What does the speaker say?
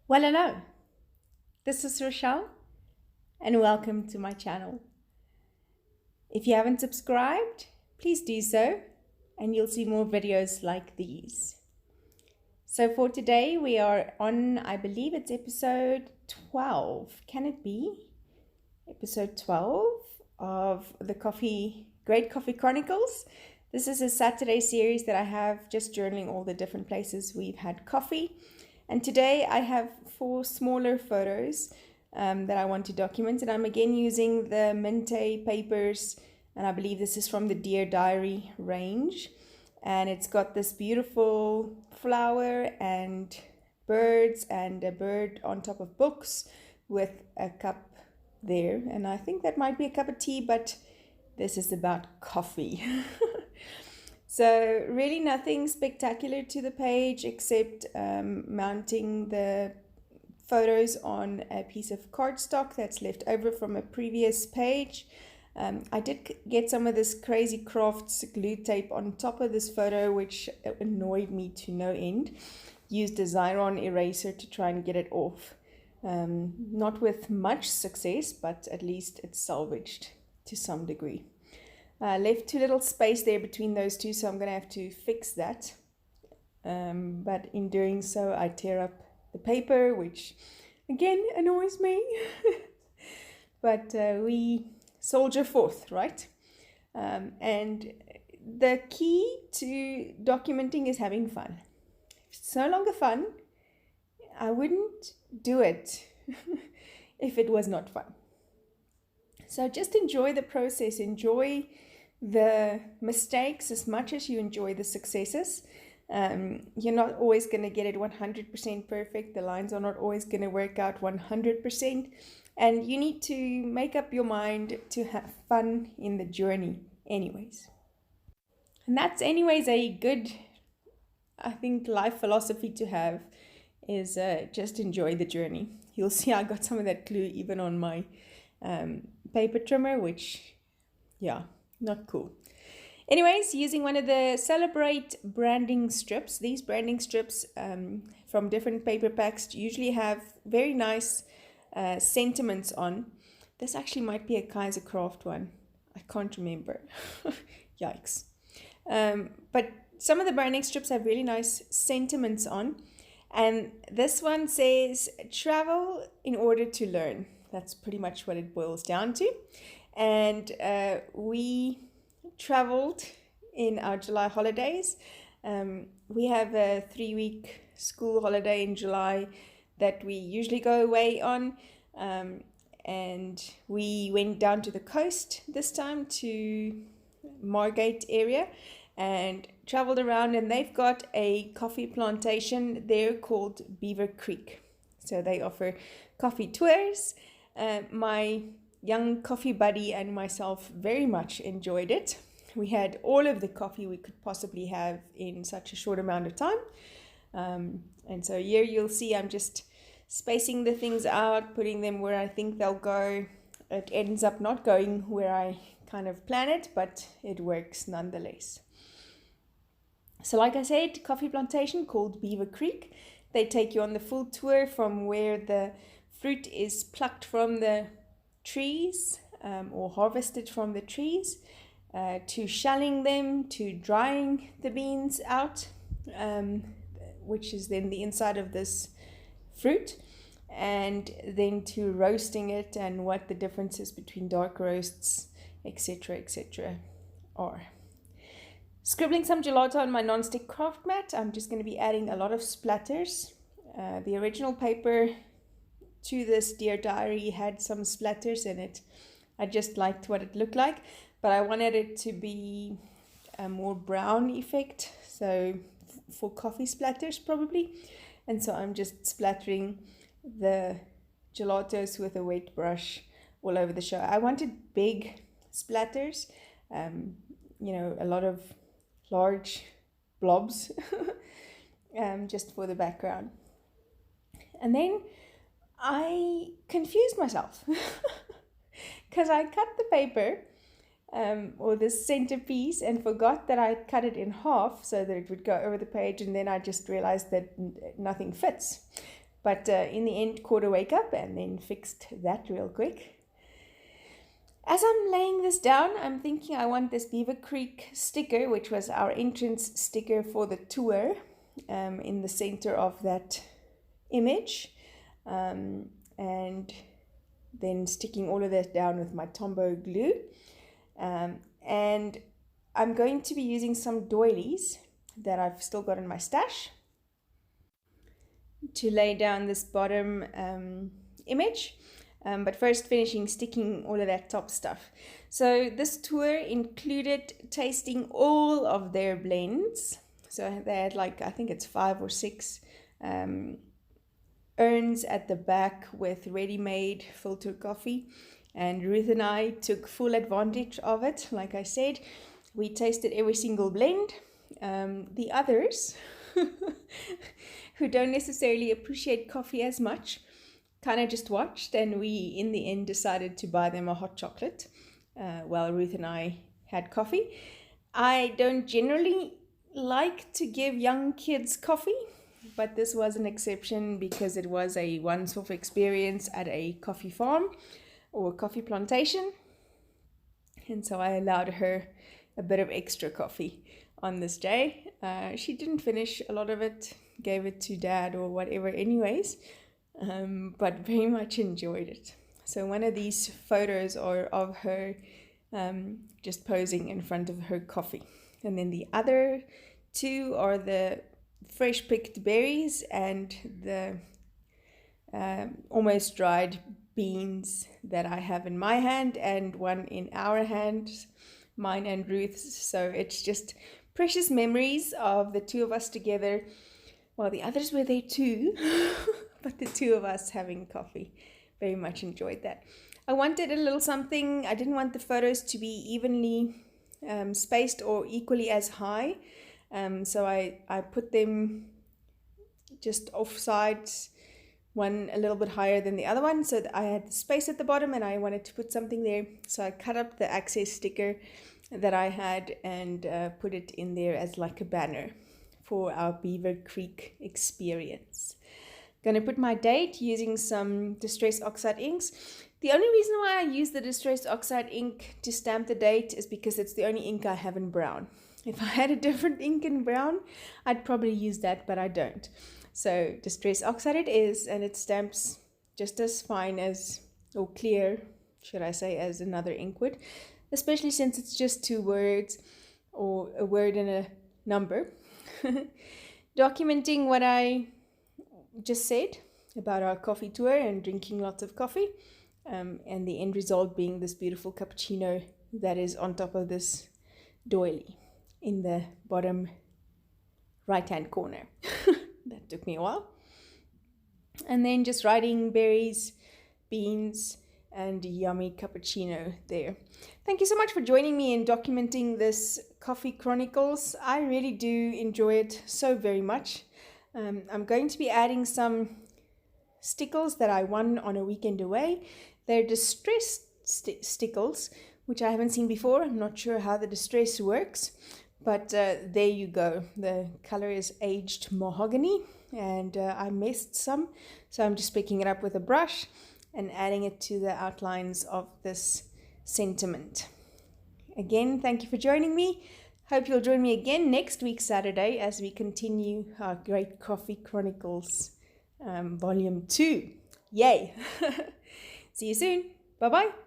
Well, hello, this is Rochelle, and welcome to my channel. If you haven't subscribed, please do so, and you'll see more videos like these. So for today, we are on, I believe it's episode 12. Can it be? Episode 12 of the Great Coffee Chronicles. This is a Saturday series that I have just journaling all the different places we've had coffee. And today I have 4 smaller photos that I want to document. And I'm again using the Minte papers. And I believe this is from the Dear Diary range. And it's got this beautiful flower and birds and a bird on top of books with a cup there. And I think that might be a cup of tea, but this is about coffee. So really nothing spectacular to the page except mounting the photos on a piece of cardstock that's left over from a previous page. I did get some of this Crazy Crafts glue tape on top of this photo, which annoyed me to no end. Used a Xyron eraser to try and get it off. Not with much success, but at least it's salvaged to some degree. Left too little space there between those two, so I'm going to have to fix that. But in doing so, I tear up the paper, which again annoys me. But we soldier forth, right? And the key to documenting is having fun. If it's no longer fun, I wouldn't do it if it was not fun. So just enjoy the process, enjoy the mistakes as much as you enjoy the successes. You're not always going to get it 100% perfect. The lines are not always going to work out 100%. And you need to make up your mind to have fun in the journey anyways. And that's anyways a good, I think, life philosophy to have is just enjoy the journey. You'll see I got some of that glue even on my paper trimmer, which, yeah, not cool. Anyways, using one of the Celebrate branding strips. These branding strips from different paper packs usually have very nice sentiments on. This actually might be a Kaiser Craft one. I can't remember. Yikes. But some of the branding strips have really nice sentiments on. And this one says, travel in order to learn. That's pretty much what it boils down to. And we traveled in our July holidays. We have a 3-week school holiday in July that we usually go away on. And we went down to the coast this time to Margate area and traveled around, and they've got a coffee plantation there called Beaver Creek. So they offer coffee tours. My young coffee buddy and myself very much enjoyed it. We had all of the coffee we could possibly have in such a short amount of time. And so here you'll see I'm just spacing the things out, putting them where I think they'll go. It ends up not going where I kind of plan it, but it works nonetheless. So like I said, coffee plantation called Beaver Creek. They take you on the full tour from where the fruit is plucked from the trees or harvested from the trees, to shelling them, to drying the beans out, which is then the inside of this fruit, and then to roasting it and what the differences between dark roasts, etc., are. Scribbling some gelato on my non-stick craft mat. I'm just going to be adding a lot of splatters. The original paper to this Dear Diary had some splatters in it. I just liked what it looked like, but I wanted it to be a more brown effect, so for coffee splatters probably. And so I'm just splattering the gelatos with a wet brush all over the show. I wanted big splatters, a lot of large blobs, just for the background. And then I confused myself because I cut the paper or the centerpiece and forgot that I cut it in half so that it would go over the page, and then I just realized that nothing fits. But in the end, caught a wake up and then fixed that real quick. As I'm laying this down, I'm thinking I want this Beaver Creek sticker, which was our entrance sticker for the tour, in the center of that image. And then sticking all of that down with my Tombow glue. And I'm going to be using some doilies that I've still got in my stash to lay down this bottom image. But first finishing sticking all of that top stuff. So this tour included tasting all of their blends. So they had like, I think it's 5 or 6 urns at the back with ready-made filtered coffee. And Ruth and I took full advantage of it. Like I said, we tasted every single blend. The others, who don't necessarily appreciate coffee as much, kind of just watched, and we in the end decided to buy them a hot chocolate while Ruth and I had coffee. I don't generally like to give young kids coffee, but this was an exception because it was a once-off experience at a coffee farm or coffee plantation, and so I allowed her a bit of extra coffee on this day. She didn't finish a lot of it, gave it to Dad or whatever anyways, but very much enjoyed it. So one of these photos are of her just posing in front of her coffee, and then the other 2 are the fresh picked berries and the almost dried beans that I have in my hand, and one in our hands, mine and Ruth's. So it's just precious memories of the 2 of us together. Well, the others were there too, but the 2 of us having coffee. Very much enjoyed that. I wanted a little something. I didn't want the photos to be evenly spaced or equally as high. So I put them just off sides, one a little bit higher than the other one, so that I had the space at the bottom and I wanted to put something there. So I cut up the access sticker that I had and put it in there as like a banner for our Beaver Creek experience. Going to put my date using some Distress Oxide inks. The only reason why I use the Distress Oxide ink to stamp the date is because it's the only ink I have in brown. If I had a different ink in brown, I'd probably use that, but I don't. So Distress Oxide it is, and it stamps just as fine as, or clear, should I say, as another ink would, especially since it's just 2 words or a word and a number. Documenting what I just said about our coffee tour and drinking lots of coffee, and the end result being this beautiful cappuccino that is on top of this doily in the bottom right hand corner. That took me a while. And then just writing berries, beans, and yummy cappuccino there. Thank you so much for joining me in documenting this Coffee Chronicles. I really do enjoy it so very much. I'm going to be adding some stickles that I won on a weekend away. They're distressed stickles, which I haven't seen before. I'm not sure how the distress works, but there you go. The color is aged mahogany, and I messed some, so I'm just picking it up with a brush and adding it to the outlines of this sentiment. Again, thank you for joining me. Hope you'll join me again next week, Saturday, as we continue our Great Coffee Chronicles Volume 2. Yay! See you soon. Bye-bye.